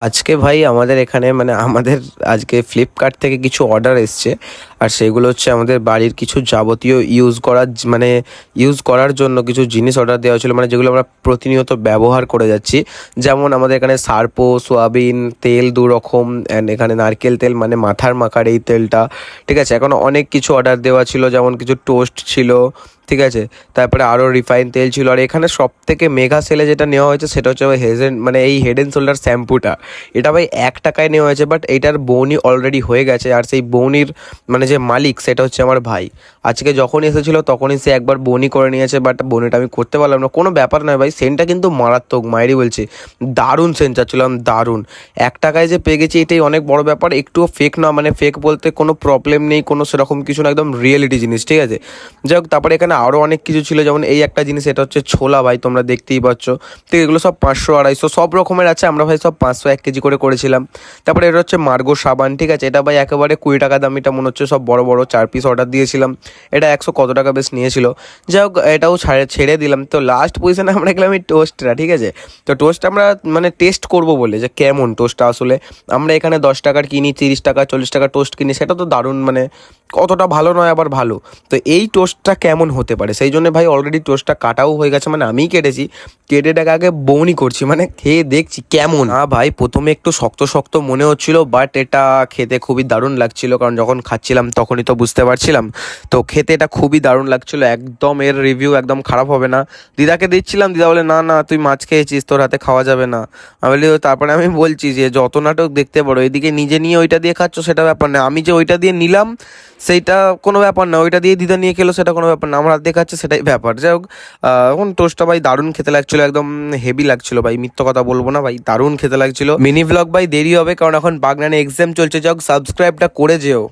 আজকে ভাই আমাদের এখানে মানে আমাদের আজকে ফ্লিপকার্ট থেকে কিছু অর্ডার এসছে। আর সেগুলো হচ্ছে আমাদের বাড়ির কিছু যাবতীয় ইউজ করার জন্য কিছু জিনিস অর্ডার দেওয়া হয়েছিল, মানে যেগুলো আমরা প্রতিনিয়ত ব্যবহার করে যাচ্ছি। যেমন আমাদের এখানে সার্পো, সোয়াবিন তেল 2 রকম, অ্যান্ড এখানে নারকেল তেল মানে মাথার মাখার এই তেলটা। ঠিক আছে, এখন অনেক কিছু অর্ডার দেওয়া ছিল, যেমন কিছু টোস্ট ছিল। ঠিক আছে, তারপরে আরও রিফাইন তেল ছিল। আর এখানে সব থেকে মেগা সেলে যেটা নেওয়া হয়েছে সেটা হচ্ছে এই হেড অ্যান্ড শোল্ডার শ্যাম্পুটা। এটা ভাই 1 টাকায় নেওয়া হয়েছে, বাট এইটার বৌনি অলরেডি হয়ে গেছে। আর সেই বৌনির মানে যে মালিক সেটা হচ্ছে আমার ভাই। আজকে যখন এসেছিলো তখনই সে একবার বৌনি করে নিয়েছে, বাট বৌনিটা আমি করতে পারলাম না। কোনো ব্যাপার নয় ভাই, সেন্টটা কিন্তু মারাত্মক, মায়েরই বলছি। দারুণ সেন্ট চাচ্ছিলাম, দারুণ। 1 টাকায় যে পেয়ে গেছি এটাই অনেক বড় ব্যাপার। একটুও ফেক না, মানে ফেক বলতে কোনো প্রবলেম নেই, কোনো সেরকম কিছু না, একদম রিয়েলিটি জিনিস। ঠিক আছে, যাই হোক, তারপরে এখানে আরও অনেক কিছু ছিল, যেমন এই একটা জিনিস, এটা হচ্ছে ছোলা ভাই, তোমরা দেখতেই পাচ্ছ। তো এগুলো সব 500 250 সব রকমের আছে। আমরা ভাই সব 500 1 কেজি করে করেছিলাম। তারপরে এটা হচ্ছে মার্গো সাবান। ঠিক আছে, এটা ভাই একেবারে 20 টাকা দাম। এটা মনে হচ্ছে সব বড় বড় 4 পিস অর্ডার দিয়েছিলাম। এটা 100 কত টাকা বেশ নিয়েছিল। যাই হোক, এটাও ছেড়ে দিলাম। তো লাস্ট পজিশনে আমরা গেলাম এই টোস্টটা। ঠিক আছে, তো টোস্ট আমরা মানে টেস্ট করবো বলে যে কেমন টোস্টটা আসলে। আমরা এখানে 10 টাকার কিনি, 30 টাকা 40 টাকা টোস্ট কিনি, সেটা তো দারুণ, মানে অতটা ভালো নয় আবার ভালো। তো এই টোস্টটা কেমন হতে পারে, সেই জন্য ভাই অলরেডি টোস্টটা কাটাও হয়ে গেছে, মানে আমিই কেটেছি। কেটে টাকা আগে বউনি করছি, মানে খেয়ে দেখছি কেমন। ভাই প্রথমে একটু শক্ত শক্ত মনে হচ্ছিল, বাট এটা খেতে খুবই দারুণ লাগছিল, কারণ যখন খাচ্ছিলাম তখনই তো বুঝতে পারছিলাম। তো খেতে এটা খুবই দারুণ লাগছিল, একদম এর রিভিউ একদম খারাপ হবে না। দিদাকে দিচ্ছিলাম, দিদা বলে না না তুই মাছ খেয়েছিস, তোর হাতে খাওয়া যাবে না। আমি বলি তারপরে আমি বলছি যে যত নাটক দেখতে পারো, এদিকে নিজে নিয়ে ওইটা দিয়ে খাচ্ছ সেটা ব্যাপার না, আমি যে ওইটা দিয়ে নিলাম সেইটা কোনো ব্যাপার না, ওইটা দিয়ে দিদা নিয়ে খেলো সেটা কোনো ব্যাপার না, আমার হাত দিয়ে খাচ্ছে সেটাই ব্যাপার। যাই হোক, এখন টোস্টটা ভাই দারুণ খেতে লাগছিলো, একদম হেভি লাগছিলো ভাই, মিথ্য কথা বলবো না ভাই, দারুণ খেতে লাগছিলো। মিনি ব্লগ ভাই দেরি হবে, কারণ এখন বাগনানে এক্সাম চলছে। যাই হোক, সাবস্ক্রাইবটা করে যেও।